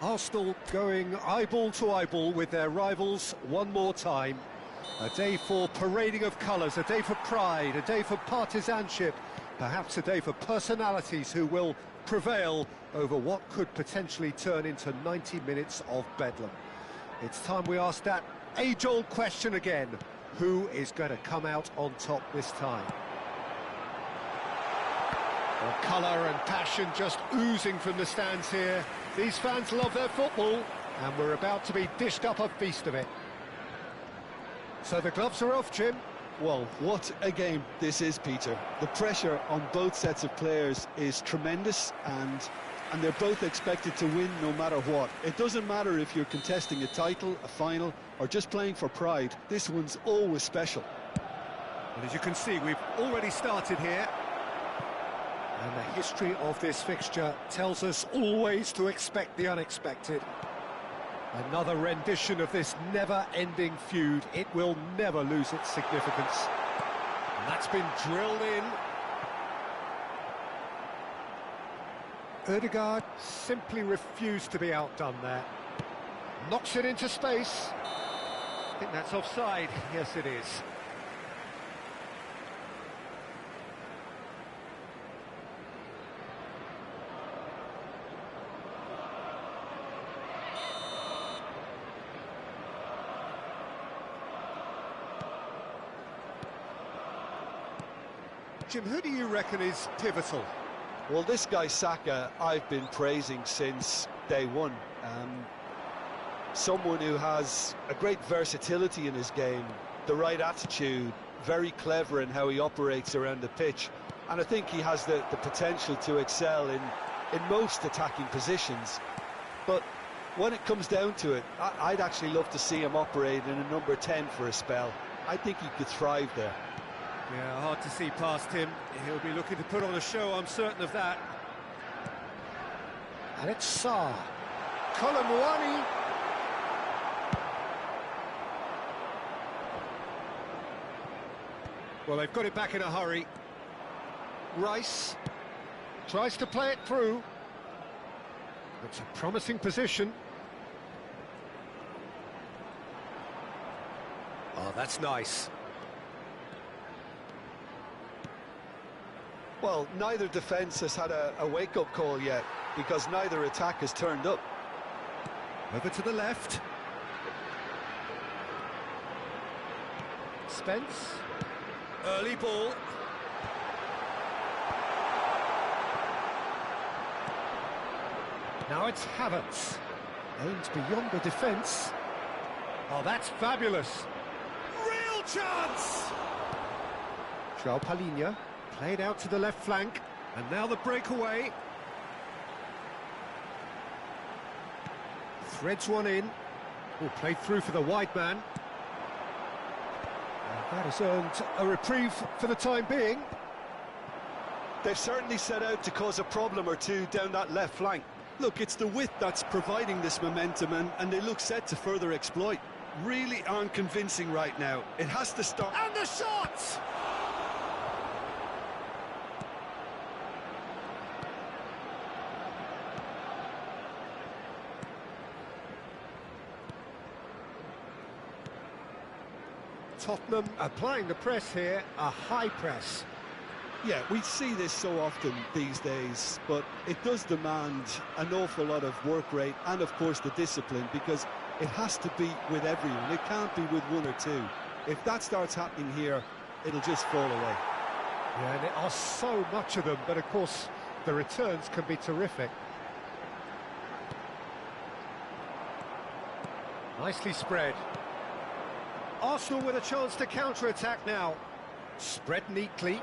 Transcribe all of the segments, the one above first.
Arsenal going eyeball to eyeball with their rivals one more time. A day for parading of colours, a day for pride, a day for partisanship, perhaps a day for personalities who will prevail over what could potentially turn into 90 minutes of bedlam. It's time we ask that age-old question again. Who is going to come out on top this time? Well, colour and passion just oozing from the stands here. These fans love their football, and we're about to be dished up a feast of it. So the gloves are off, Jim. Well, what a game this is, Peter. The pressure on both sets of players is tremendous, and they're both expected to win no matter what. It doesn't matter if you're contesting a title, a final, or just playing for pride. This one's always special. And as you can see, we've already started here. And the history of this fixture tells us always to expect the unexpected. Another rendition of this never-ending feud. It will never lose its significance. And that's been drilled in. Ødegaard simply refused to be outdone there. Knocks it into space. I think that's offside. Yes, it is. Jim, who do you reckon is pivotal? Well, this guy Saka, I've been praising since day one. Someone who has a great versatility in his game, the right attitude, very clever in how he operates around the pitch. And I think he has the potential to excel in most attacking positions. But when it comes down to it, I'd actually love to see him operate in a number 10 for a spell. I think he could thrive there. Yeah, hard to see past him. He'll be looking to put on a show, I'm certain of that. And it's Sarr. Colomwani. Well, they've got it back in a hurry. Rice tries to play it through. It's a promising position. Oh, that's nice. Well, neither defence has had a wake-up call yet, because neither attack has turned up. Over to the left. Spence. Early ball. Now it's Havertz. Aims beyond the defence. Oh, that's fabulous. Real chance! João Palhinha. Played out to the left flank, and now the breakaway. Threads one in. Oh, played through for the wide man. And that has earned a reprieve for the time being. They've certainly set out to cause a problem or two down that left flank. Look, it's the width that's providing this momentum, and they look set to further exploit. Really aren't convincing right now. It has to stop. And the shot! Tottenham applying the press here, a high press. Yeah, we see this so often these days, but it does demand an awful lot of work rate and, of course, the discipline, because it has to be with everyone. It can't be with one or two. If that starts happening here, it'll just fall away. Yeah, and there are so much of them, but, of course, the returns can be terrific. Nicely spread. Arsenal with a chance to counter-attack now. Spread neatly.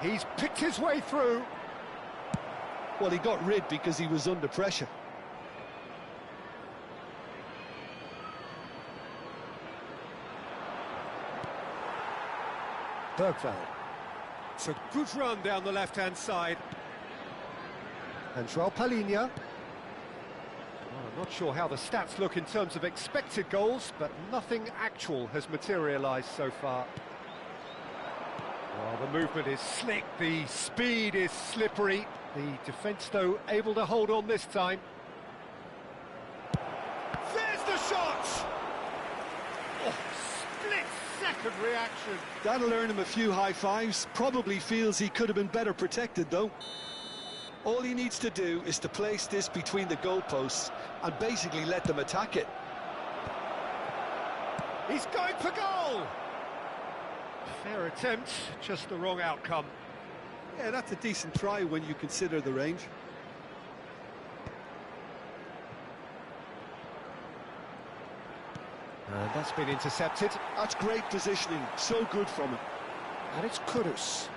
He's picked his way through. Well, he got rid because he was under pressure. Bergvall. It's a good run down the left-hand side. And João Palhinha. Well, I'm not sure how the stats look in terms of expected goals, but nothing actual has materialised so far. Well, the movement is slick, the speed is slippery. The defence, though, able to hold on this time. There's the shot! Oh, split-second reaction. That'll earn him a few high fives. Probably feels he could have been better protected, though. All he needs to do is to place this between the goalposts and basically let them attack it. He's going for goal! Fair attempt, just the wrong outcome. Yeah, that's a decent try when you consider the range. And that's been intercepted. That's great positioning, so good from him. And it's Kudus.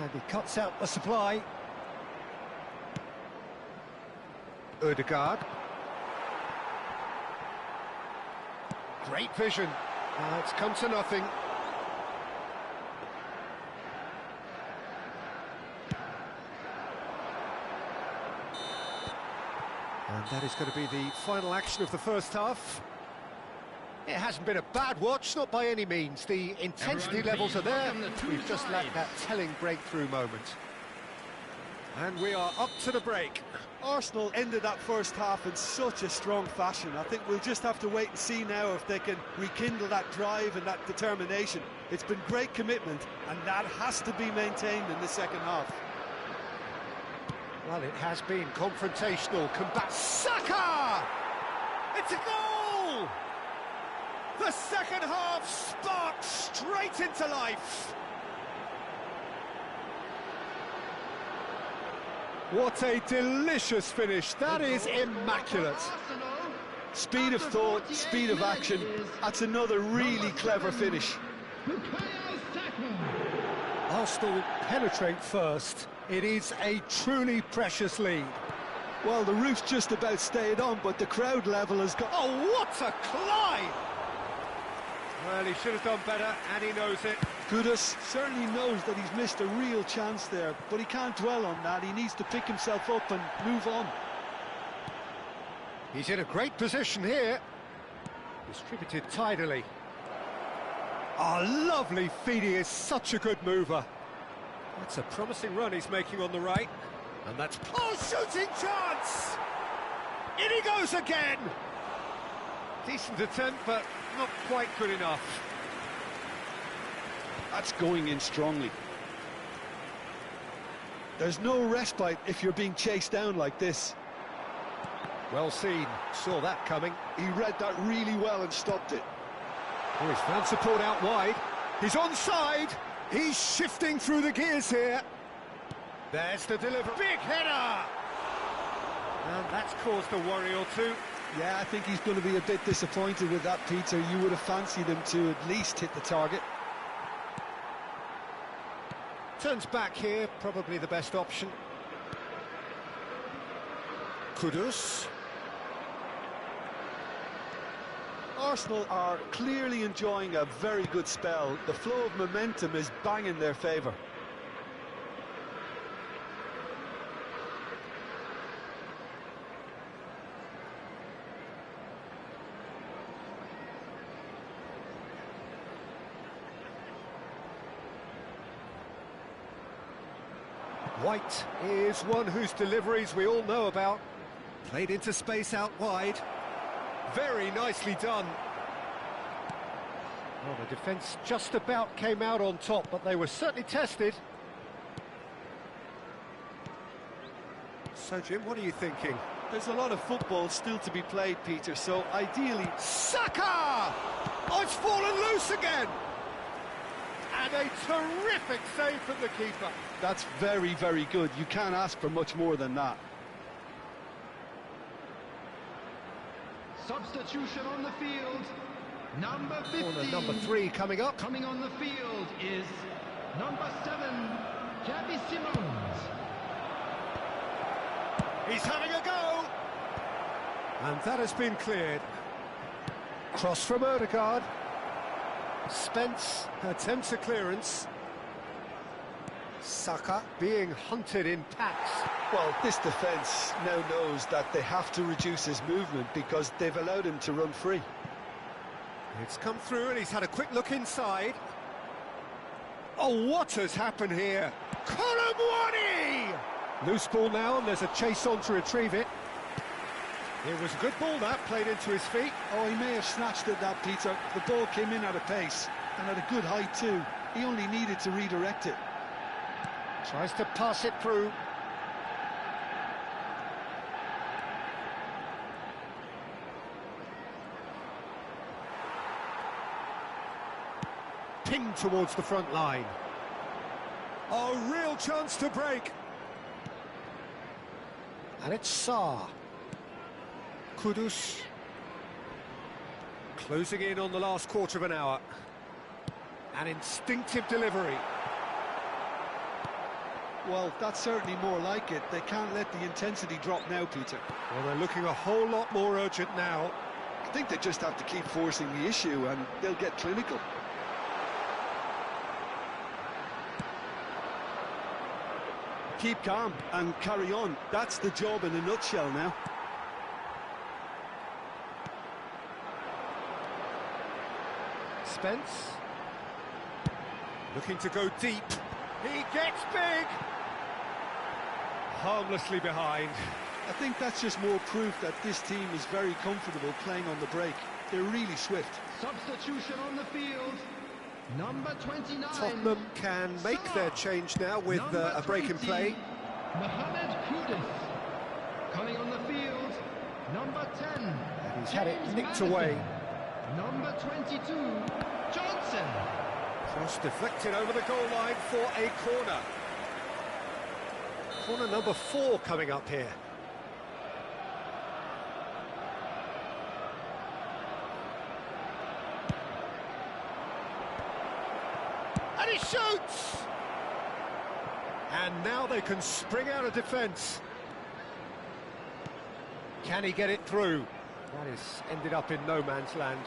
And he cuts out the supply. Ødegaard. Great vision. It's come to nothing. And that is going to be the final action of the first half. It hasn't been a bad watch, not by any means. The intensity levels are there. We've just lacked that telling breakthrough moment. And we are up to the break. Arsenal ended that first half in such a strong fashion. I think we'll just have to wait and see now if they can rekindle that drive and that determination. It's been great commitment, and that has to be maintained in the second half. Well, it has been confrontational. Saka! It's a goal! The second half sparked straight into life. What a delicious finish. That is immaculate. Speed of thought, speed of action. That's another really clever finish. Arsenal penetrate first. It is a truly precious lead. Well, the roof's just about stayed on, but the crowd level has got... Oh, what a climb! Well, he should have done better, and he knows it. Kudus certainly knows that he's missed a real chance there, but he can't dwell on that. He needs to pick himself up and move on. He's in a great position here. Distributed tidily. Oh, lovely feed. He is such a good mover. That's a promising run he's making on the right. And that's... Oh, shooting chance! In he goes again! Decent attempt, but not quite good enough. That's going in strongly. There's no respite if you're being chased down like this. Well seen, saw that coming. He read that really well and stopped it. Oh, he's found support out wide. He's onside. He's shifting through the gears here. There's the delivery. Big header! And that's caused a worry or two. Yeah, I think he's going to be a bit disappointed with that, Peter. You would have fancied him to at least hit the target. Turns back here, probably the best option. Kudus. Arsenal are clearly enjoying a very good spell. The flow of momentum is bang in their favour. White is one whose deliveries we all know about. Played into space out wide. Very nicely done. Well, the defence just about came out on top, but they were certainly tested. So, Jim, what are you thinking? There's a lot of football still to be played, Peter, so ideally... Saka! Oh, it's fallen loose again! And a terrific save from the keeper. That's very, very good. You can't ask for much more than that. Substitution on the field. Number 50. Corner number 3 coming up. Coming on the field is number 7, Gabby Simons. He's having a go. And that has been cleared. Cross from Ødegaard. Spence attempts a clearance. Saka being hunted in packs. Well, this defence now knows that they have to reduce his movement because they've allowed him to run free. It's come through and he's had a quick look inside. Oh, what has happened here? Colomwani! Loose ball now, and there's a chase on to retrieve it. It was a good ball that, played into his feet. Oh, he may have snatched at that, Peter. The ball came in at a pace, and at a good height too. He only needed to redirect it. Tries to pass it through. Pinged towards the front line. Oh, real chance to break. And it's Sarr. Kudus. Closing in on the last quarter of an hour. An instinctive delivery. Well, that's certainly more like it. They can't let the intensity drop now, Peter. Well, they're looking a whole lot more urgent now. I think they just have to keep forcing the issue and they'll get clinical. Keep calm and carry on. That's the job in a nutshell now. Spence. Looking to go deep. He gets big! Harmlessly behind. I think that's just more proof that this team is very comfortable playing on the break. They're really swift. Substitution on the field. Number 29. Tottenham can make their change now with a break in play. Mohamed Kudus. Coming on the field. Number 10. And he's had it James nicked Maddison. away. Number 22. Johnson. Cross deflected over the goal line for a corner. Corner number 4 coming up here. And he shoots! And now they can spring out of defence. Can he get it through? That is ended up in no man's land.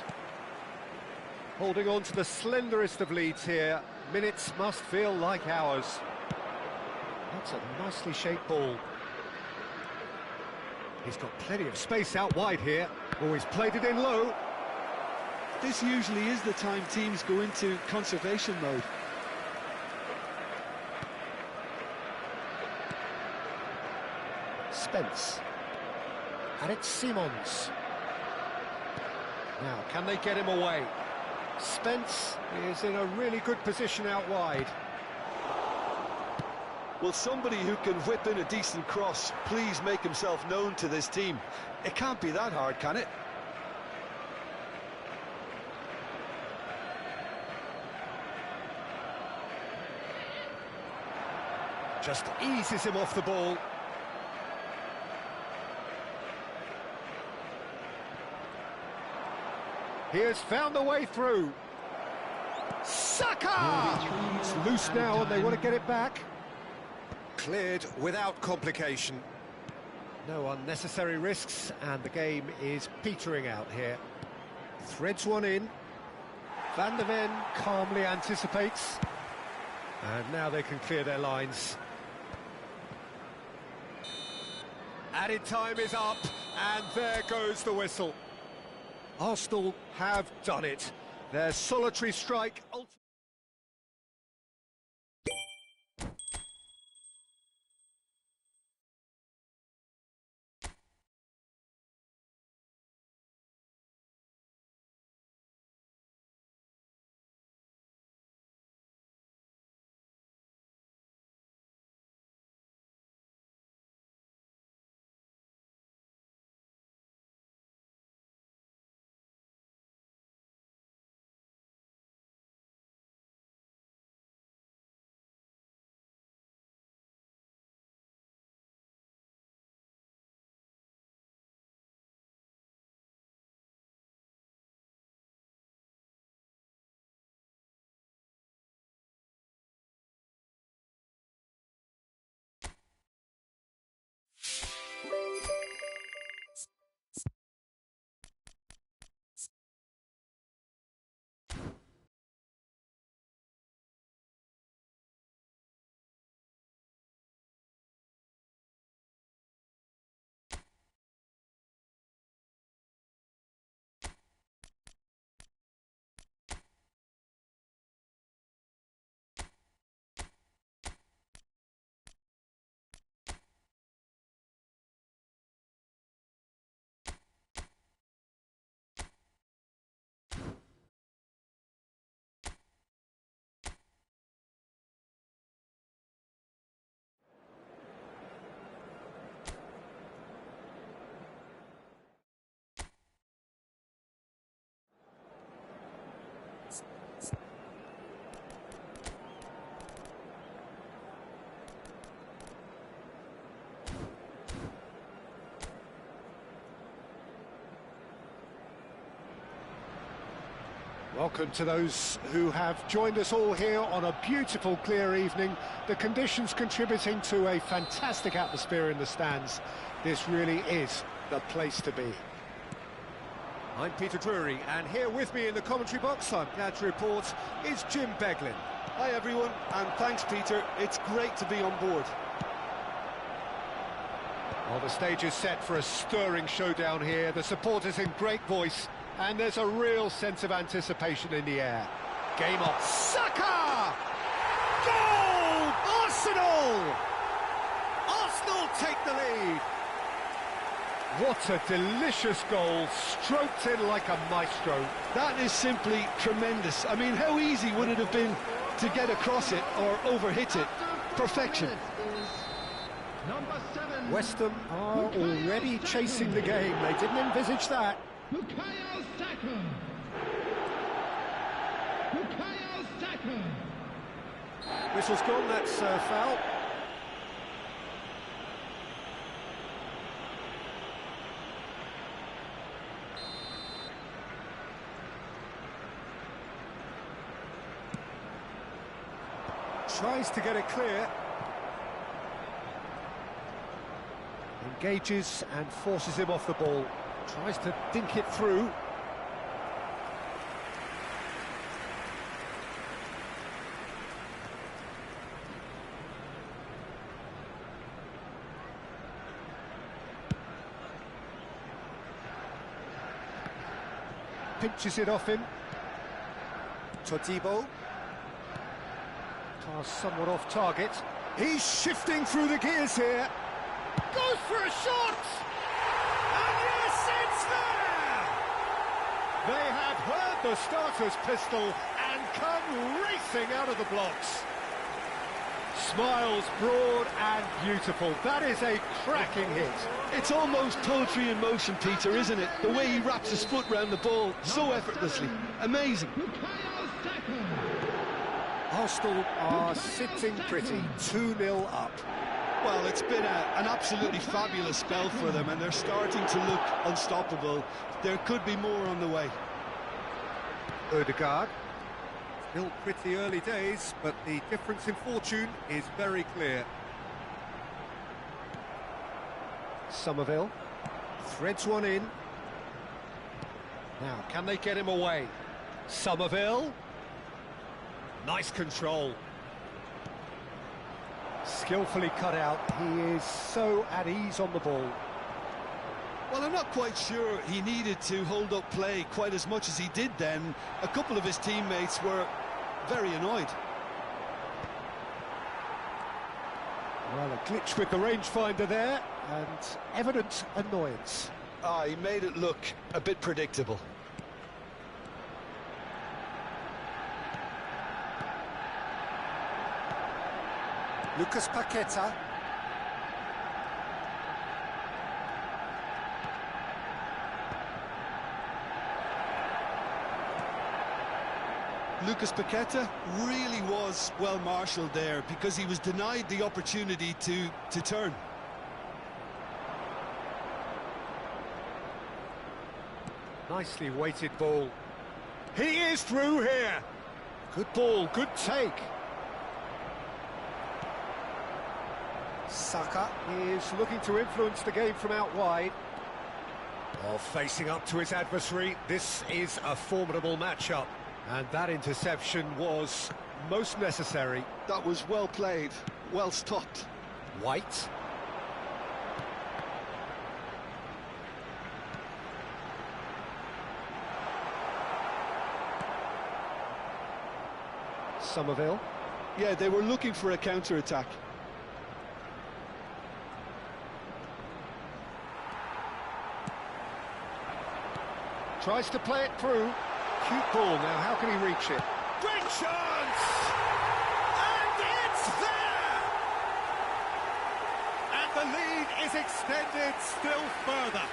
Holding on to the slenderest of leads here. Minutes must feel like hours. That's a nicely shaped ball. He's got plenty of space out wide here. Always played it in low. This usually is the time teams go into conservation mode. Spence. And it's Simons. Now, can they get him away? Spence is in a really good position out wide. Will somebody who can whip in a decent cross please make himself known to this team? It can't be that hard, can it? Just eases him off the ball. He has found the way through. Saka! It's loose now and they want to get it back. Cleared without complication. No unnecessary risks, and the game is petering out here. Threads one in. Van der Ven calmly anticipates. And now they can clear their lines. Added time is up, and there goes the whistle. Arsenal have done it. Their solitary strike... Welcome to those who have joined us all here on a beautiful, clear evening. The conditions contributing to a fantastic atmosphere in the stands. This really is the place to be. I'm Peter Drury, and here with me in the commentary box, I'm glad to report, is Jim Beglin. Hi everyone, and thanks Peter, it's great to be on board. Well, the stage is set for a stirring showdown here, the supporters in great voice, and there's a real sense of anticipation in the air. Game on. Saka! Goal! Arsenal! Arsenal take the lead. What a delicious goal, stroked in like a maestro. That is simply tremendous. I mean, how easy would it have been to get across it or overhit it? Perfection. Number 7. West Ham are already chasing the game. They didn't envisage that. Bukayo Saka. Bukayo Saka. Whistle's gone, that's foul. Tries to get it clear. Engages and forces him off the ball. Tries to dink it through. Pinches it off him. Todibo. Pass somewhat off target. He's shifting through the gears here. Goes for a shot! And yes, it's there! They have heard the starter's pistol and come racing out of the blocks. Smiles broad and beautiful. That is a cracking hit. It's almost poetry in motion, Peter, isn't it? The way he wraps his foot round the ball so effortlessly. Amazing. Bukayo Saka. Arsenal are sitting pretty, 2-0 up. Well, it's been an absolutely fabulous spell for them, and they're starting to look unstoppable. There could be more on the way. Odegaard. Still pretty early days, but the difference in fortune is very clear. Somerville threads one in. Now, can they get him away? Somerville. Nice control. Skillfully cut out. He is so at ease on the ball. Well, I'm not quite sure he needed to hold up play quite as much as he did then. A couple of his teammates were very annoyed. Well, a glitch with the rangefinder there, and evident annoyance. He made it look a bit predictable. Lucas Paqueta. Lucas Paqueta really was well marshalled there because he was denied the opportunity to turn. Nicely weighted ball. He is through here. Good ball, good take. Saka is looking to influence the game from out wide. While facing up to his adversary, this is a formidable matchup. And that interception was most necessary. That was well played, well stopped. White. Somerville. Yeah, they were looking for a counter-attack. Tries to play it through. Cute ball now, how can he reach it? Great chance! And it's there! And the lead is extended still further.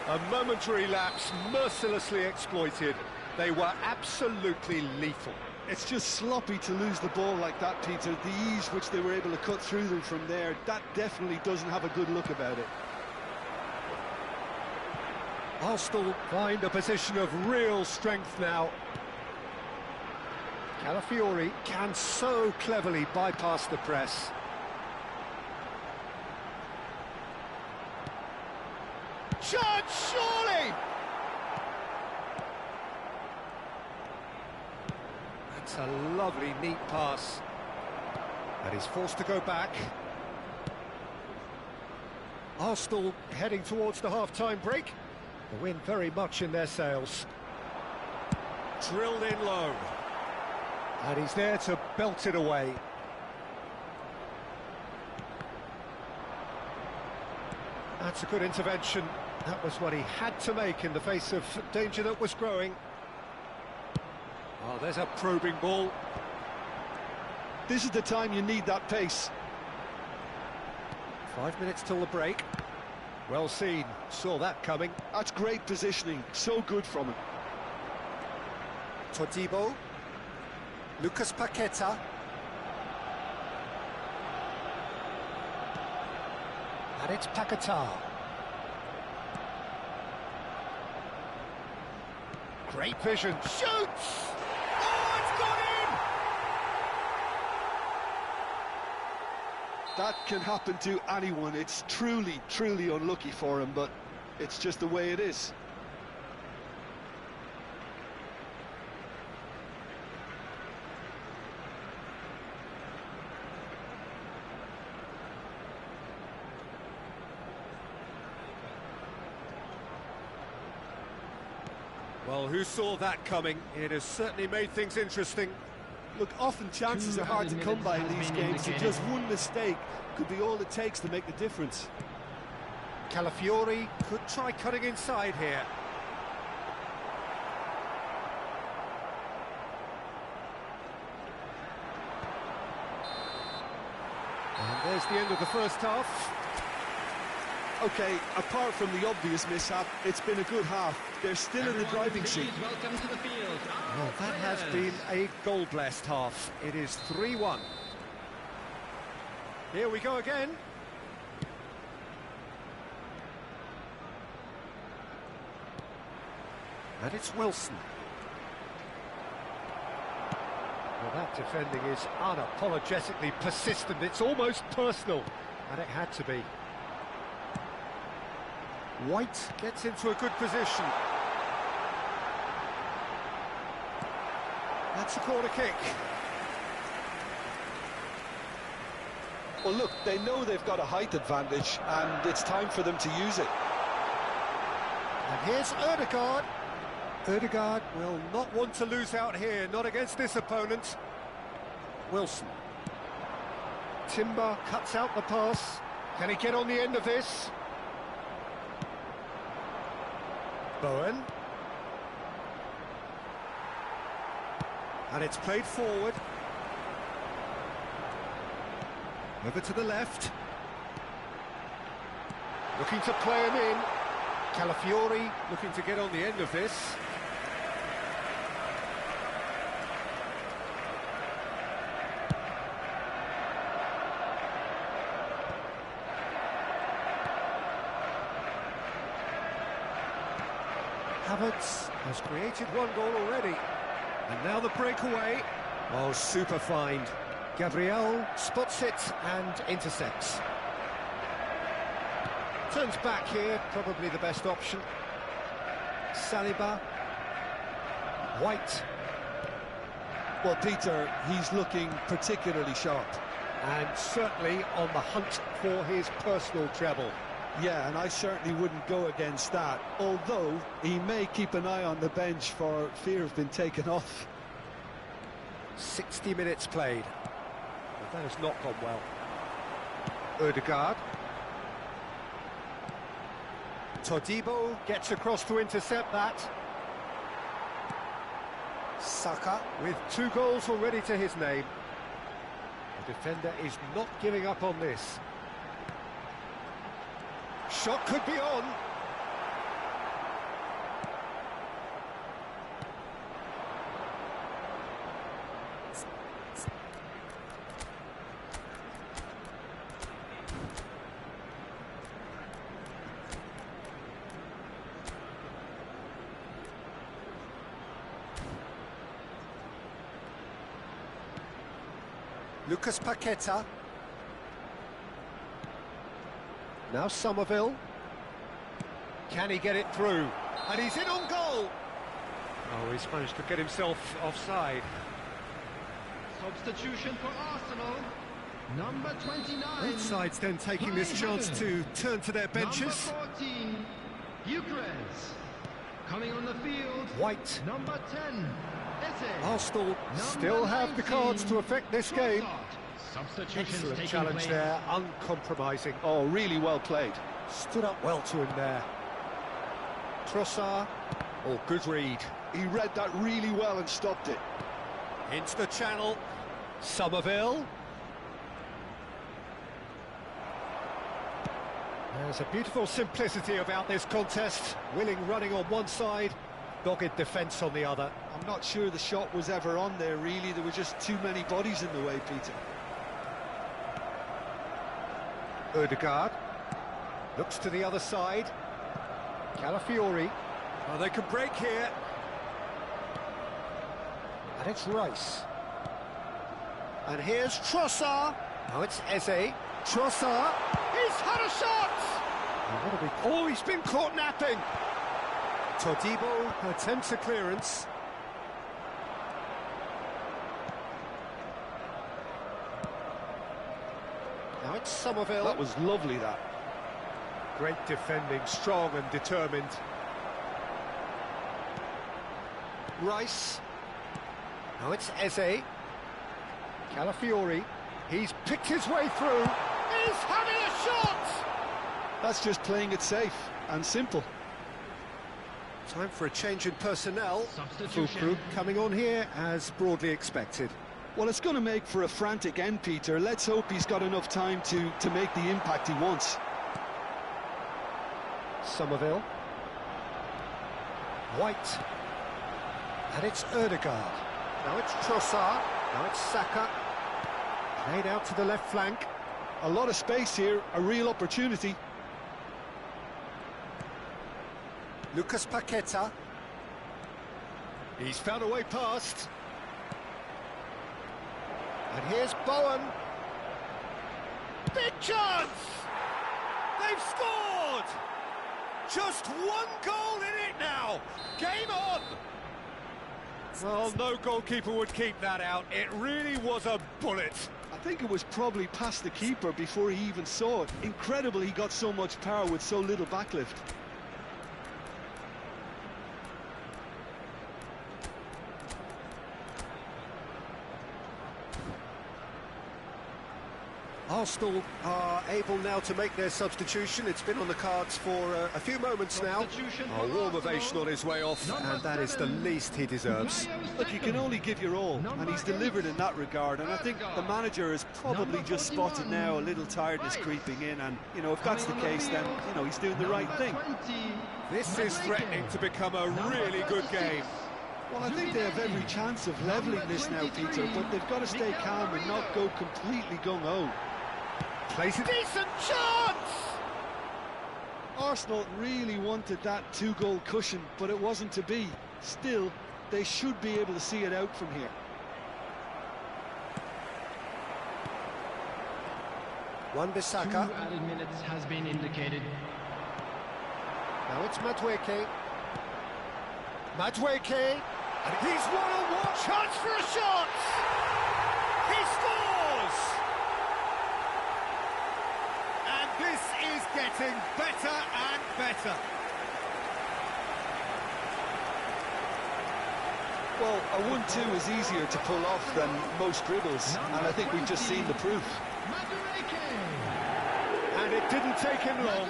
A momentary lapse mercilessly exploited. They were absolutely lethal. It's just sloppy to lose the ball like that, Peter. The ease which they were able to cut through them from there, that definitely doesn't have a good look about it. Arsenal find a position of real strength now. Calafiori can so cleverly bypass the press. Chance, surely! That's a lovely, neat pass. And he's forced to go back. Arsenal heading towards the half-time break. The wind very much in their sails. Drilled in low. And he's there to belt it away. That's a good intervention. That was what he had to make in the face of danger that was growing. Oh, there's a probing ball. This is the time you need that pace. 5 minutes till the break. Well seen, saw that coming. That's great positioning, so good from him. Todibo. Lucas Paqueta. And it's Paqueta. Great vision. Shoots! Oh, it's gone in! That can happen to anyone. It's truly, truly unlucky for him, but it's just the way it is. Well, who saw that coming? It has certainly made things interesting. Look, often chances are hard to come by in these games, so just one mistake could be all it takes to make the difference. Calafiori could try cutting inside here. And there's the end of the first half. Okay, apart from the obvious mishap, it's been a good half. They're still in the driving seat. Welcome to the field. Well, that has been a goal-blessed half. It is 3-1. Here we go again. And it's Wilson. Well, that defending is unapologetically persistent. It's almost personal, and it had to be. White gets into a good position. That's a corner kick. Well, look, they know they've got a height advantage, and it's time for them to use it. And here's Ødegaard. Ødegaard will not want to lose out here, not against this opponent. Wilson. Timber cuts out the pass. Can he get on the end of this? Bowen. And it's played forward. Over to the left. Looking to play him in. Calafiori looking to get on the end of this. Havertz has created one goal already. And now the breakaway. Oh, super find. Gabriel spots it and intercepts. Turns back here, probably the best option. Saliba. White. Well, Peter, he's looking particularly sharp. And certainly on the hunt for his personal treble. Yeah, and I certainly wouldn't go against that, although he may keep an eye on the bench for fear of being taken off. 60 minutes played. But that has not gone well. Ødegaard. Todibo gets across to intercept that. Saka with 2 goals already to his name. The defender is not giving up on this. Shot could be on. Lucas Paqueta. Now Somerville. Can he get it through? And he's in on goal! Oh, he's managed to get himself offside. Substitution for Arsenal. Number 29. Both sides then taking this chance to turn to their benches. Number 14, Eucharist. Coming on the field. White. Number 10, Eze. Arsenal still have the cards to affect this game. Substitutions Excellent taking challenge place. there, uncompromising. Oh, really well played. Stood up well to him there. Trossard. Oh, good read. He read that really well and stopped it. Into the channel. Somerville. There's a beautiful simplicity about this contest. Willing running on one side, dogged defence on the other. I'm not sure the shot was ever on there, really. There were just too many bodies in the way, Peter. Odegaard. Looks to the other side. Calafiori. Oh, they can break here. And it's Rice. And here's Trossard. Oh, it's Eze. Trossard. He's had a shot! Oh, he's been caught napping. Todibo attempts a clearance. Now it's Somerville. That was lovely, that. Great defending, strong and determined. Rice. Now it's Eze. Calafiori. He's picked his way through. He's having a shot! That's just playing it safe and simple. Time for a change in personnel. Substitution. Full group coming on here as broadly expected. Well, it's going to make for a frantic end, Peter. Let's hope he's got enough time to make the impact he wants. Somerville. White. And it's Odegaard. Now it's Trossard. Now it's Saka. Played out to the left flank. A lot of space here, a real opportunity. Lucas Paqueta. He's found a way past. And here's Bowen. Big chance! They've scored! Just one goal in it now! Game on! Well, no goalkeeper would keep that out. It really was a bullet. I think it was probably past the keeper before he even saw it. Incredible he got so much power with so little backlift. Arsenal are able now to make their substitution. It's been on the cards for a few moments now. A warm ovation on his way off, and that is the least he deserves. Look, you can only give your all, and he's delivered in that regard. And I think the manager has probably just spotted now a little tiredness creeping in. And, you know, if that's the case, then, you know, he's doing the right thing. This is threatening to become a really good game. Well, I think they have every chance of levelling this now, Peter, but they've got to stay calm and not go completely gung-ho. Plays a decent chance! Arsenal really wanted that two-goal cushion, but it wasn't to be. Still, they should be able to see it out from here. Wan-Bissaka. 2 added minutes has been indicated. Now it's Madueke. Madueke. And he's one-on-one. Chance for a shot! He scores! And this is getting better and better. Well, a 1-2 is easier to pull off than most dribbles, and I think we've just seen the proof. And it didn't take him long.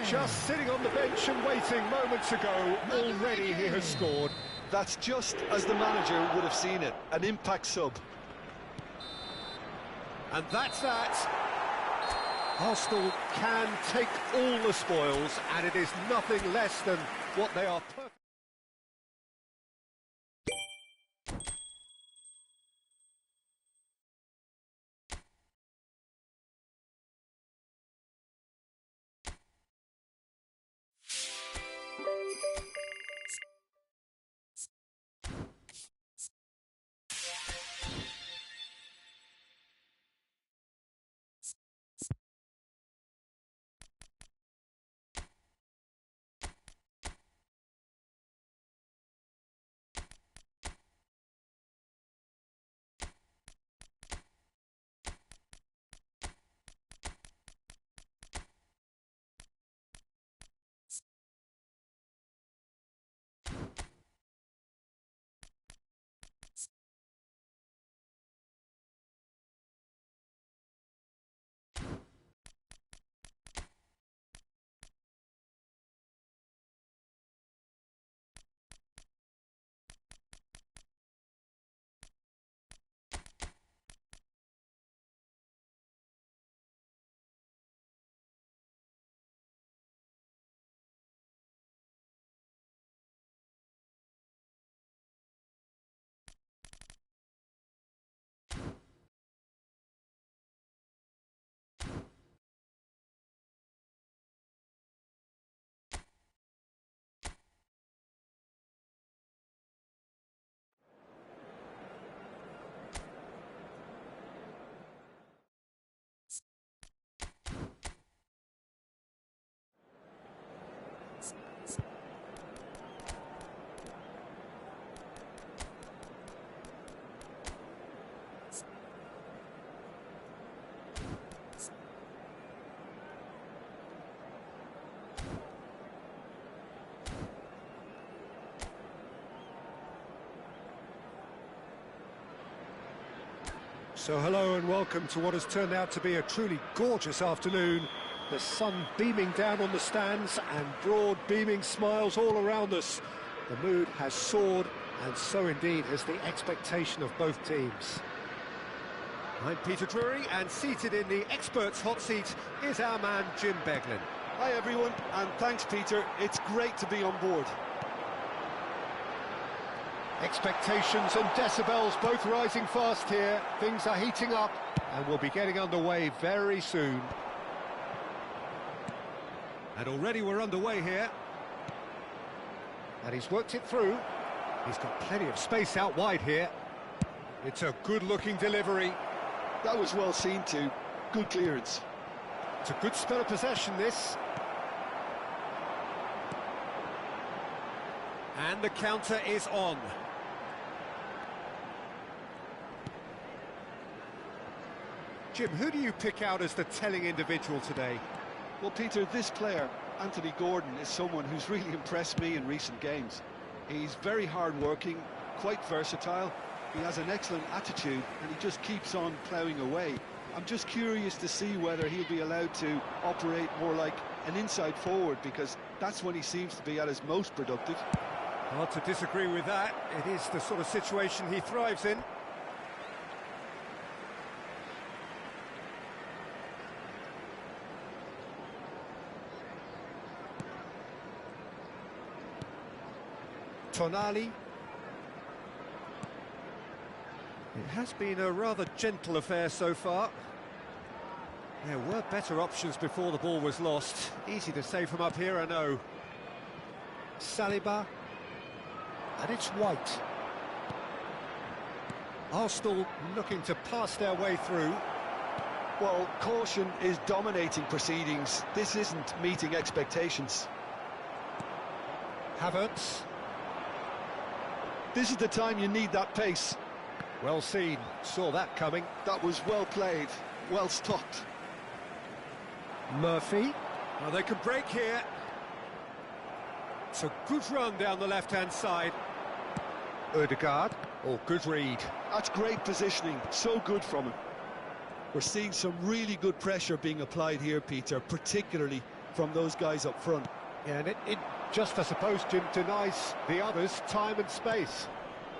Just sitting on the bench and waiting moments ago, already he has scored. That's just as the manager would have seen it, an impact sub. And that's that. Arsenal can take all the spoils, and it is nothing less than what they are perfect. So hello and welcome to what has turned out to be a truly gorgeous afternoon. The sun beaming down on the stands and broad beaming smiles all around us. The mood has soared, and so indeed has the expectation of both teams. I'm Peter Drury, and seated in the experts' hot seat is our man Jim Beglin. Hi everyone, and thanks Peter, it's great to be on board. Expectations and decibels both rising fast here. Things are heating up and we'll be getting underway very soon. And already we're underway here. And he's worked it through. He's got plenty of space out wide here. It's a good-looking delivery. That was well seen too. Good clearance. It's a good spell of possession, this. And the counter is on. Jim, who do you pick out as the telling individual today? Well, Peter, this player, Anthony Gordon, is someone who's really impressed me in recent games. He's very hard-working, quite versatile, he has an excellent attitude, and he just keeps on ploughing away. I'm just curious to see whether he'll be allowed to operate more like an inside forward, because that's when he seems to be at his most productive. Hard to disagree with that. It is the sort of situation he thrives in. Tonali. It has been a rather gentle affair so far. There were better options before the ball was lost. Easy to say from up here, I know. Saliba. And it's White. Arsenal looking to pass their way through. Well, caution is dominating proceedings. This isn't meeting expectations. Havertz. This is the time you need that pace. Well seen, saw that coming. That was well played, well stopped. Murphy. Well, they could break here. It's a good run down the left-hand side. Odegaard. Oh, good read. That's great positioning, so good from him. We're seeing some really good pressure being applied here, Peter, particularly from those guys up front. Yeah, and it just, I suppose, Jim, denies the others time and space.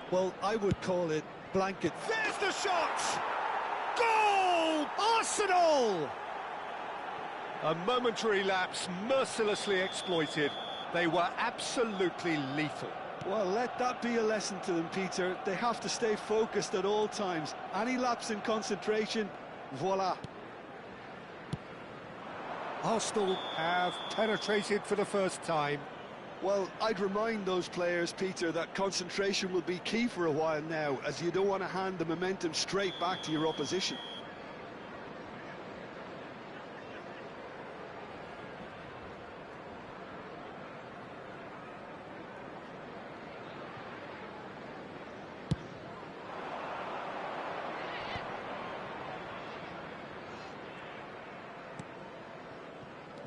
Well, I would call it blanket. There's the shot! Goal! Arsenal! A momentary lapse, mercilessly exploited. They were absolutely lethal. Well, let that be a lesson to them, Peter. They have to stay focused at all times. Any lapse in concentration, voila. Arsenal have penetrated for the first time. Well, I'd remind those players, Peter, that concentration will be key for a while now, as you don't want to hand the momentum straight back to your opposition.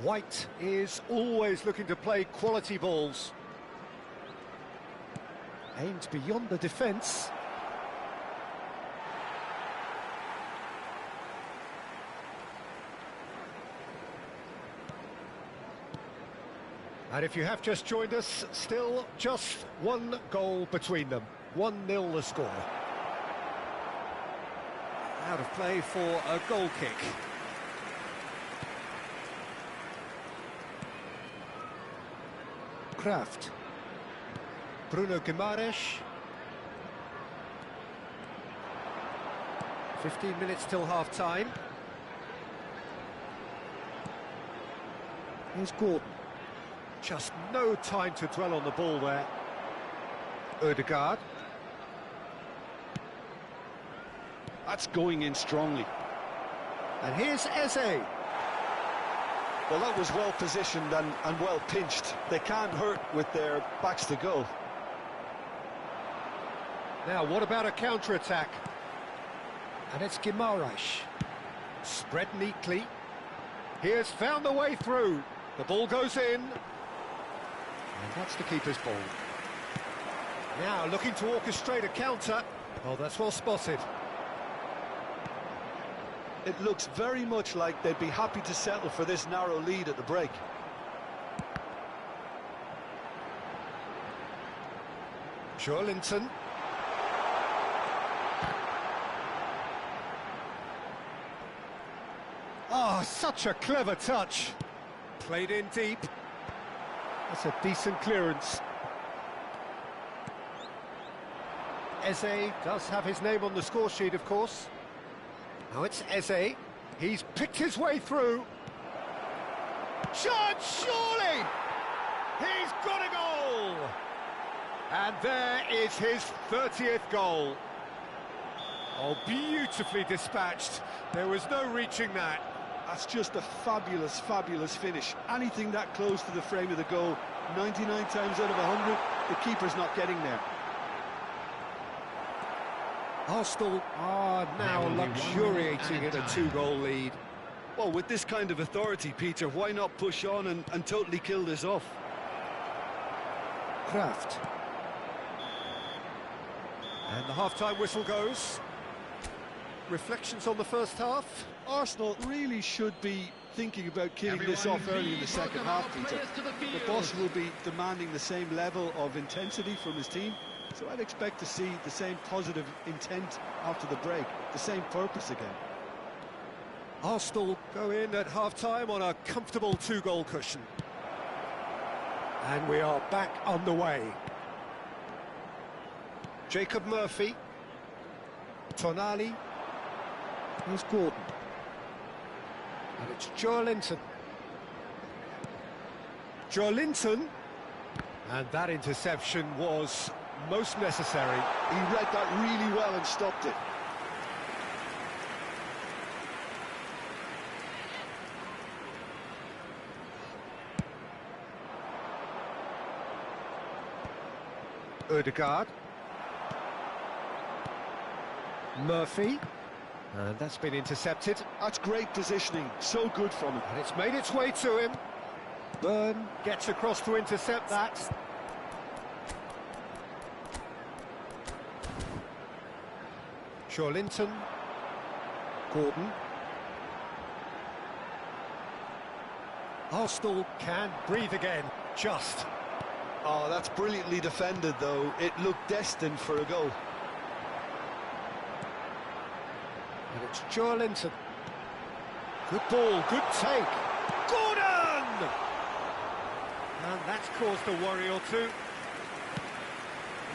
White is always looking to play quality balls. Aimed beyond the defence. And if you have just joined us, still just one goal between them. 1-0 the score. Out of play for a goal kick. Kraft. Bruno Guimaraes. 15 minutes till half-time. Here's Gordon. Just no time to dwell on the ball there. Odegaard. That's going in strongly. And here's Eze. Well, that was well positioned and well pinched. They can't hurt with their backs to goal. Now, what about a counter-attack? And it's Guimaraes. Spread neatly. He has found the way through. The ball goes in. And that's the keeper's ball. Now, looking to orchestrate a counter. Oh, that's well spotted. It looks very much like they'd be happy to settle for this narrow lead at the break. Joelinton. Oh, such a clever touch. Played in deep. That's a decent clearance. Eze does have his name on the score sheet, of course. Now it's Eze. He's picked his way through. Shot, surely! He's got a goal! And there is his 30th goal. Oh, beautifully dispatched. There was no reaching that. That's just a fabulous, fabulous finish. Anything that close to the frame of the goal, 99 times out of 100, the keeper's not getting there. Arsenal are now luxuriating in a two-goal lead. Well, with this kind of authority, Peter, why not push on and totally kill this off? Kraft. And the half-time whistle goes. Reflections on the first half? Arsenal really should be thinking about killing this off early in the second half, Peter. The boss will be demanding the same level of intensity from his team, so I'd expect to see the same positive intent after the break, the same purpose again. Arsenal go in at half-time on a comfortable two-goal cushion. And we are back underway. Jacob Murphy. Tonali. Here's Gordon. And it's Joelinton. Joelinton. And that interception was most necessary. He read that really well and stopped it. Ødegaard. Murphy. And that's been intercepted. That's great positioning, so good from him. And it's made its way to him. Byrne gets across to intercept that. Joelinton. Gordon. Arsenal can breathe again, just. Oh, that's brilliantly defended, though. It looked destined for a goal. And it's Joelinton. Good ball, good take. Gordon! And that's caused a worry or two.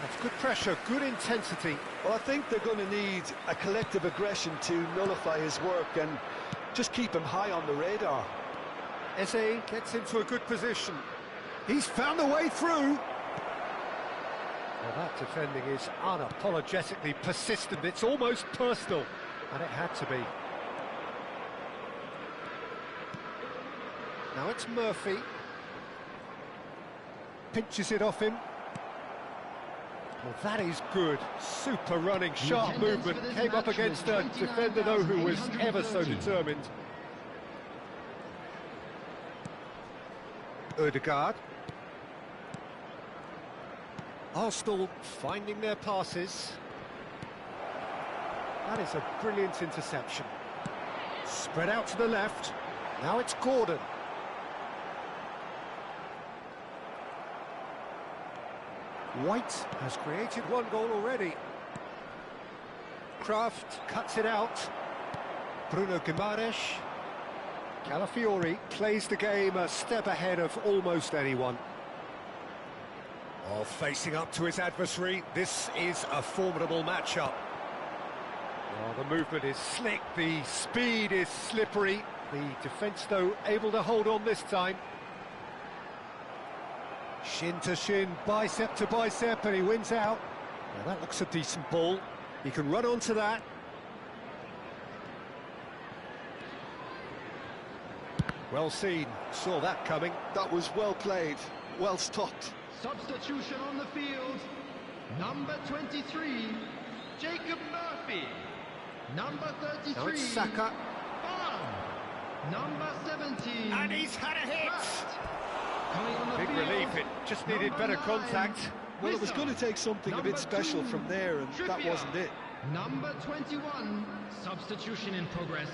That's good pressure, good intensity. Well, I think they're going to need a collective aggression to nullify his work and just keep him high on the radar. Eze gets into a good position. He's found a way through. Well, that defending is unapologetically persistent. It's almost personal, and it had to be. Now it's Murphy. Pinches it off him. Well, that is good. Super running, sharp movement. Came up against a defender, though, who was ever so determined. Ødegaard. Arsenal finding their passes. That is a brilliant interception. Spread out to the left. Now it's Gordon. White has created one goal already. Kraft cuts it out. Bruno Guimaraes. Calafiori plays the game a step ahead of almost anyone. Oh, facing up to his adversary, this is a formidable matchup. Oh, the movement is slick, the speed is slippery. The defence, though, able to hold on this time. Shin to shin, bicep to bicep, and he wins out. Now that looks a decent ball. He can run onto that. Well seen, saw that coming. That was well played, well stopped. Substitution on the field. Number 23, Jacob Murphy. Number 33, Now it's Saka. Bond. Number 17. And he's had a hit! Coming on the Big field, relief, it just needed number better 9, contact. Well, it was going to take something a bit special from there, and that wasn't it. Number 21, substitution in progress.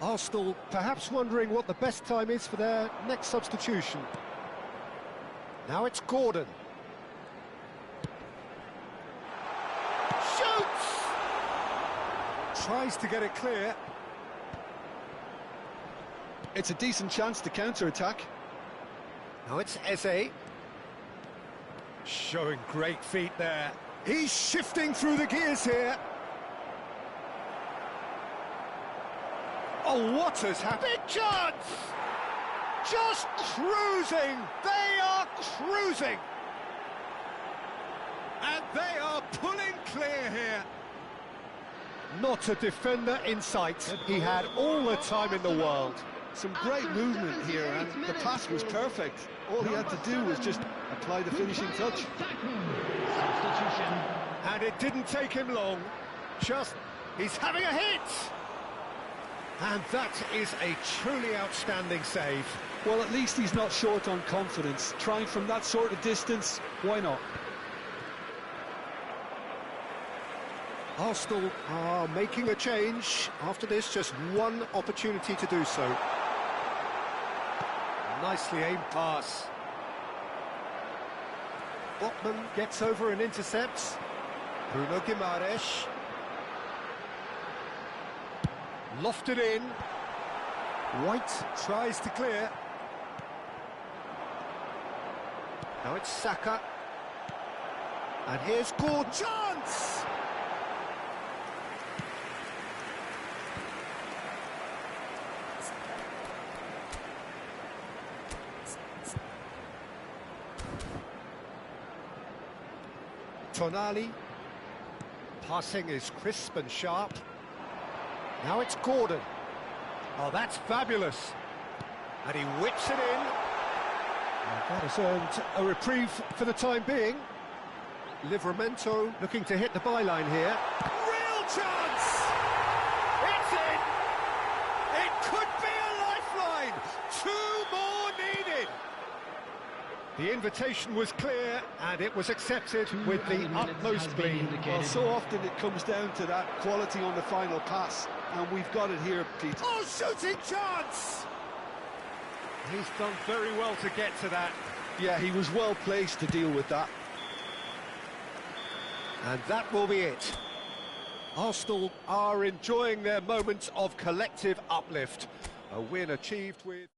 Arsenal perhaps wondering what the best time is for their next substitution. Now it's Gordon. Shoots! Tries to get it clear. It's a decent chance to counter-attack. Now it's Eze. Showing great feet there. He's shifting through the gears here. Oh, what has happened? Big chance! Just cruising! They are cruising! And they are pulling clear here. Not a defender in sight. He had all the time in the world. Some great movement here, and the pass was perfect. All he had to do was just apply the finishing touch. And it didn't take him long. He's having a hit! And that is a truly outstanding save. Well, at least he's not short on confidence. Trying from that sort of distance, why not? Arsenal are making a change. After this, just one opportunity to do so. Nicely aimed pass. Botman gets over and intercepts. Bruno Guimaraes. Lofted in. White tries to clear. Now it's Saka. And here's Gordon. Chance! Tonali. Passing is crisp and sharp. Now it's Gordon. Oh, that's fabulous. And he whips it in. And that has earned a reprieve for the time being. Livramento looking to hit the byline here. Real chance! It's in! It could be a lifeline! 2 more needed! The invitation was clear, and it was accepted with the utmost glee. Well, so often it comes down to that quality on the final pass, and we've got it here, Pete. Oh, shooting chance! He's done very well to get to that. Yeah, he was well placed to deal with that. And that will be it. Arsenal are enjoying their moments of collective uplift. A win achieved with...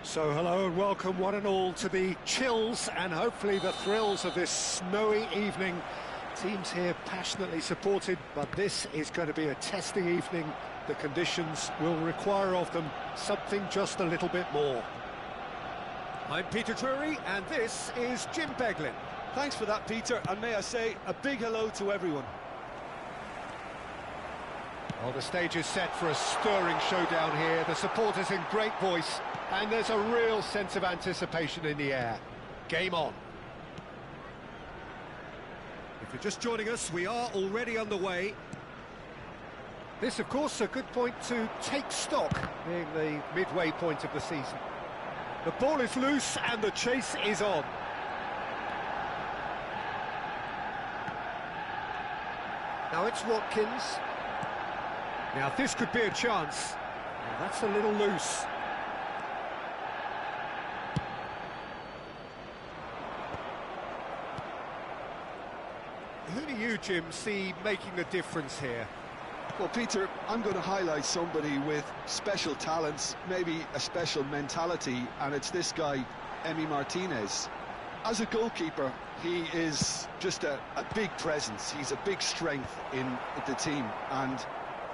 So hello and welcome one and all to the chills and hopefully the thrills of this snowy evening. Teams here passionately supported, but this is going to be a testing evening. The conditions will require of them something just a little bit more. I'm Peter Drury and this is Jim Beglin. Thanks for that, Peter, and may I say a big hello to everyone. Well, the stage is set for a stirring showdown here. The supporters in great voice, and there's a real sense of anticipation in the air. Game on. If you're just joining us, we are already underway. This, of course, a good point to take stock, being the midway point of the season. The ball is loose and the chase is on. Now it's Watkins. Now this could be a chance. Well, that's a little loose. Who do you, Jim, see making a difference here? Well, Peter, I'm going to highlight somebody with special talents, maybe a special mentality, and it's this guy, Emi Martinez. As a goalkeeper, he is just a big presence. He's a big strength in the team, and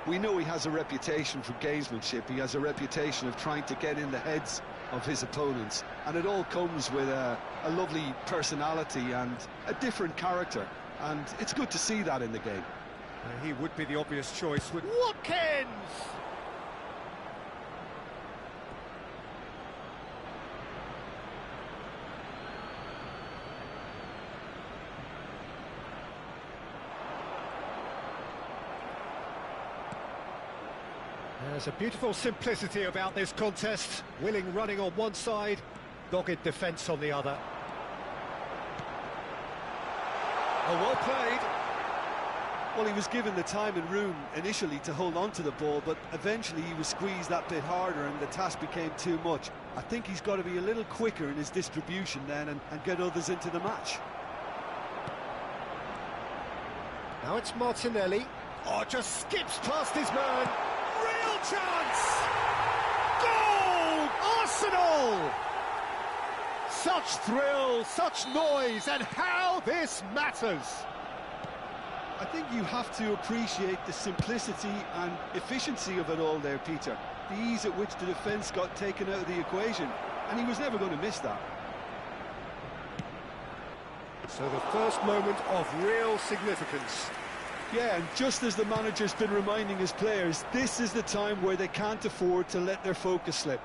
we know he has a reputation for gamesmanship. He has a reputation of trying to get in the heads of his opponents, and it all comes with a lovely personality and a different character, and it's good to see that in the game. He would be the obvious choice with Watkins! There's a beautiful simplicity about this contest. Willing running on one side, dogged defence on the other. Oh, well played. Well, he was given the time and room initially to hold on to the ball, but eventually he was squeezed that bit harder and the task became too much. I think he's got to be a little quicker in his distribution then and get others into the match. Now it's Martinelli. Oh, just skips past his man. Real chance! Goal! Arsenal! Such thrill, such noise, and how this matters! I think you have to appreciate the simplicity and efficiency of it all there, Peter. The ease at which the defence got taken out of the equation, and he was never going to miss that. So the first moment of real significance. Yeah, and just as the manager's been reminding his players, this is the time where they can't afford to let their focus slip.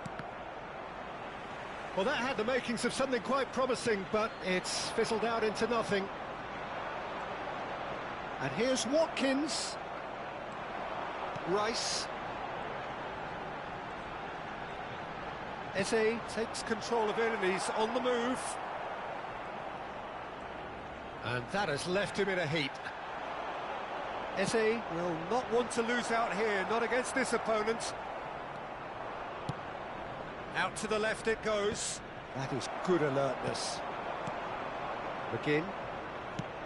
Well, that had the makings of something quite promising, but it's fizzled out into nothing. And here's Watkins. Rice. Eze takes control of it and he's on the move. And that has left him in a heap. Eze will not want to lose out here, not against this opponent. Out to the left it goes. That is good alertness. McGinn.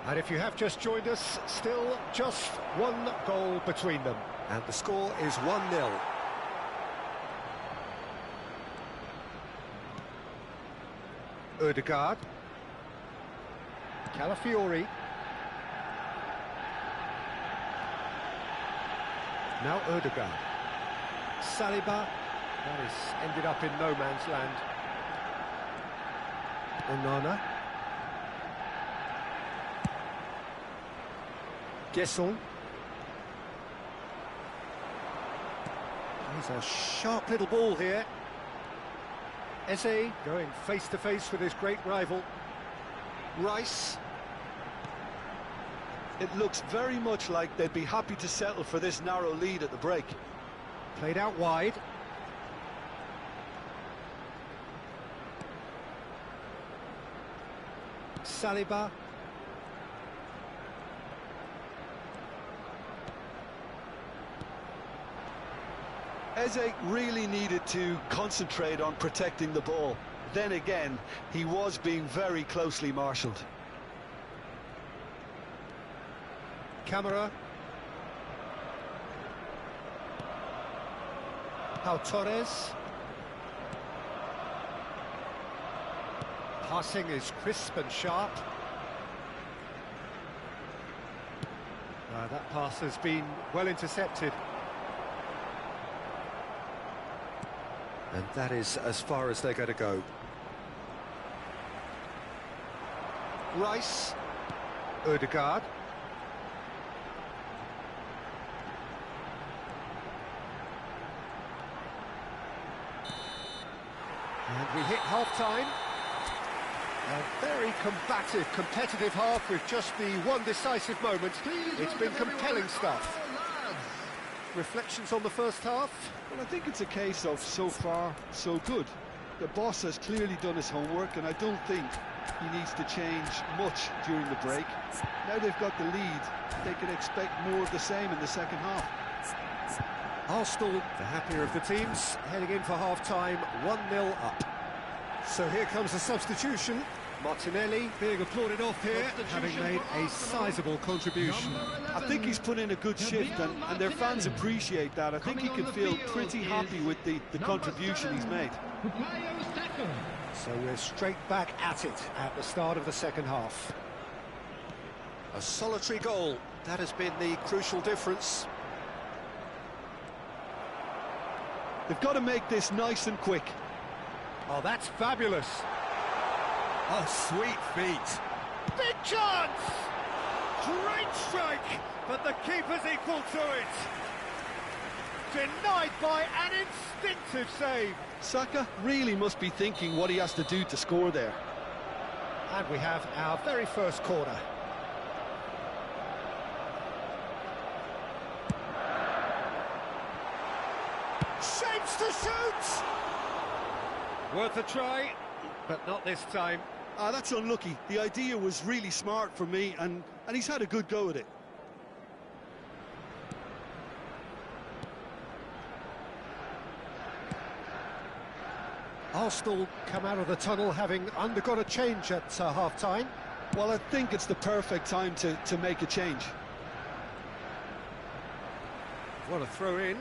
And if you have just joined us, still just one goal between them. And the score is 1-0. Ødegaard. Calafiori. Now Ødegaard. Saliba. That has ended up in no man's land. Onana. Gesson. He's a sharp little ball here. Eze going face to face with his great rival. Rice. It looks very much like they'd be happy to settle for this narrow lead at the break. Played out wide. Saliba. Eze really needed to concentrate on protecting the ball. Then again, he was being very closely marshalled. Camera. Pau Torres. Passing is crisp and sharp. That pass has been well intercepted. And that is as far as they're going to go. Rice. Ødegaard. And we hit half-time. A very combative, competitive half with just the one decisive moment. It's been compelling stuff. Reflections on the first half? Well, I think it's a case of so far, so good. The boss has clearly done his homework, and I don't think he needs to change much during the break. Now they've got the lead, they can expect more of the same in the second half. Arsenal, the happier of the teams, heading in for half-time, 1-0 up. So here comes a substitution. Martinelli being applauded off here, having made a sizable contribution. I think he's put in a good shift, and their fans appreciate that. I think he can feel pretty happy with the contribution he's made. So we're straight back at it at the start of the second half. A solitary goal, that has been the crucial difference. They've got to make this nice and quick. Oh, that's fabulous. Oh, sweet feet. Big chance! Great strike, but the keeper's equal to it. Denied by an instinctive save. Saka really must be thinking what he has to do to score there. And we have our very first corner. Shapes to shoot! Worth a try, but not this time. That's unlucky. The idea was really smart for me, and he's had a good go at it. Arsenal come out of the tunnel having undergone a change at half-time. Well, I think it's the perfect time to make a change. What a throw in.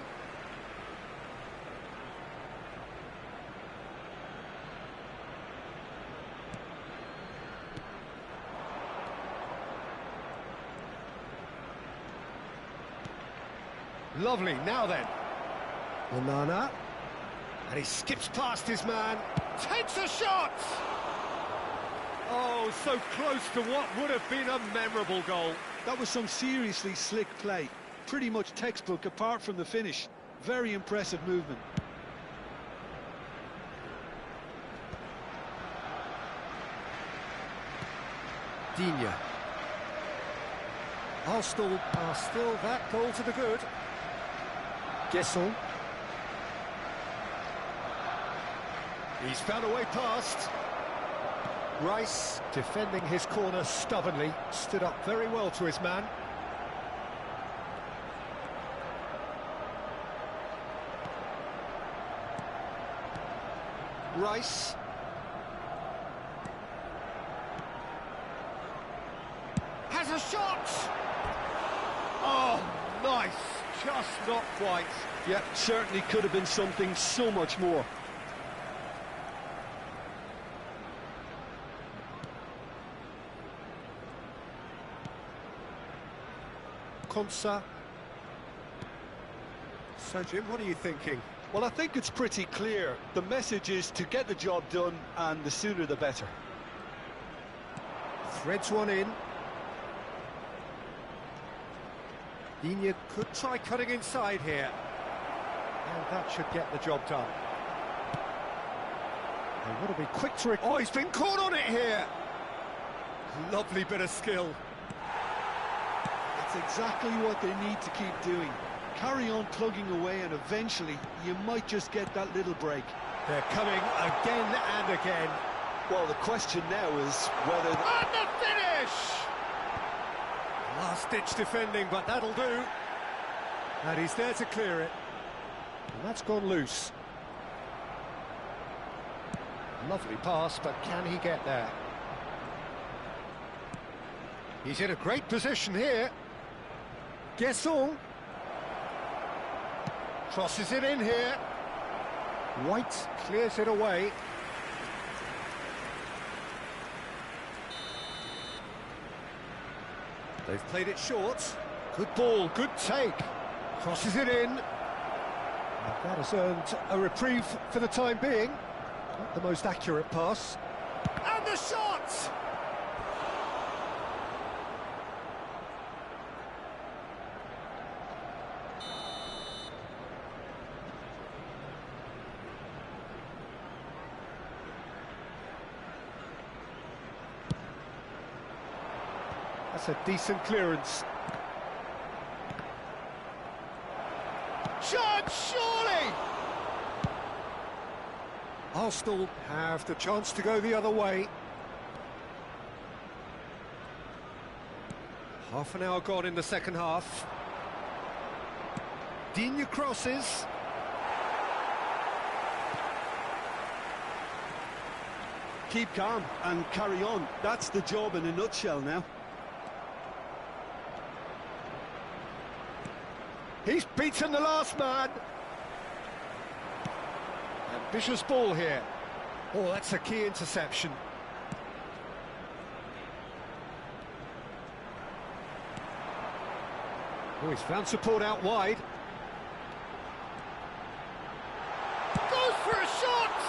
Lovely, now then. Onana. And he skips past his man. Takes a shot! Oh, so close to what would have been a memorable goal. That was some seriously slick play. Pretty much textbook apart from the finish. Very impressive movement. Digne. Arsenal are still that goal to the good. Guesson. He's found a way past. Rice, defending his corner stubbornly, stood up very well to his man. Rice. Has a shot! Oh, nice. Just not quite. Yeah, certainly could have been something so much more. Konsa. So, Jim, what are you thinking? Well, I think it's pretty clear. The message is to get the job done, and the sooner the better. Threads one in. Digne could try cutting inside here. And that should get the job done. They want to be quick to... Oh, he's been caught on it here! Lovely bit of skill. That's exactly what they need to keep doing. Carry on plugging away, and eventually you might just get that little break. They're coming again and again. Well, the question now is whether... And the finish! Last-ditch defending, but that'll do. And he's there to clear it. And that's gone loose. Lovely pass, but can he get there? He's in a great position here. Guesson. Crosses it in here. White clears it away. They've played it short. Good ball, good take. Crosses it in. And that has earned a reprieve for the time being. Not the most accurate pass. And the shot! That's a decent clearance. Shot, surely! Arsenal have the chance to go the other way. Half an hour gone in the second half. Digne crosses. Keep calm and carry on. That's the job in a nutshell now. He's beaten the last man. Ambitious ball here. Oh, that's a key interception. Oh, he's found support out wide. Goes for a shot!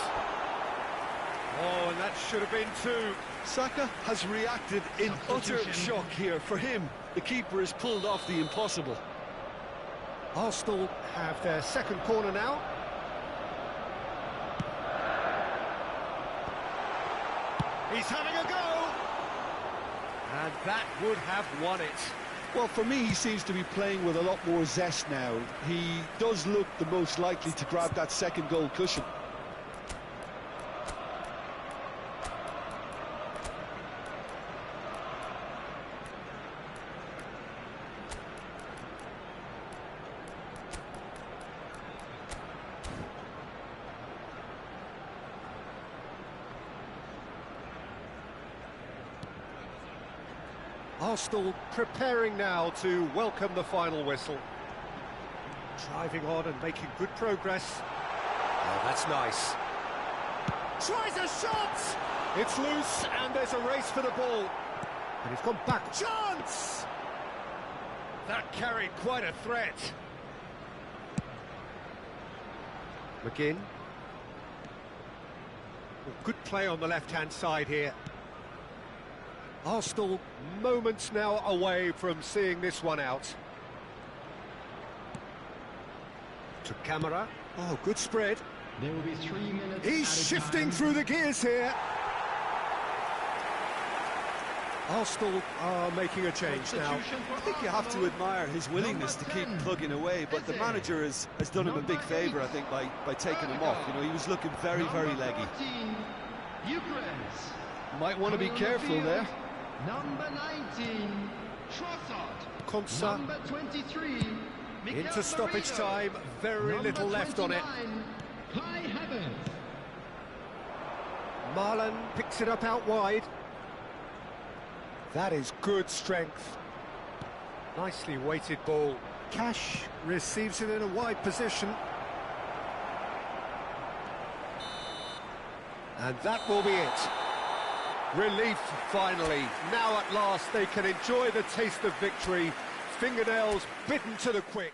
Oh, and that should have been two. Saka has reacted in utter shock here. For him, the keeper has pulled off the impossible. Arsenal have their second corner now. He's having a go! And that would have won it. Well, for me, he seems to be playing with a lot more zest now. He does look the most likely to grab that second goal cushion. Arsenal preparing now to welcome the final whistle. Driving on and making good progress. Oh, that's nice. Tries a shot! It's loose and there's a race for the ball. And he's gone back. Chance! That carried quite a threat. McGinn. Well, good play on the left-hand side here. Arsenal moments now away from seeing this one out. To Camara. Oh, good spread. There will be 3 minutes. He's shifting through the gears here. Arsenal are making a change now. I think you have to admire his willingness to keep plugging away, but the manager has done him a big favour, I think, by taking him off. You know, he was looking very, very leggy. Might want to be careful there. Number 19, Trossard. Konsa. Number 23, Into stoppage time, very little left on it. Kai Havertz. Marlon picks it up out wide. That is good strength. Nicely weighted ball. Cash receives it in a wide position. And that will be it. Relief, finally. Now at last they can enjoy the taste of victory. Fingernails bitten to the quick.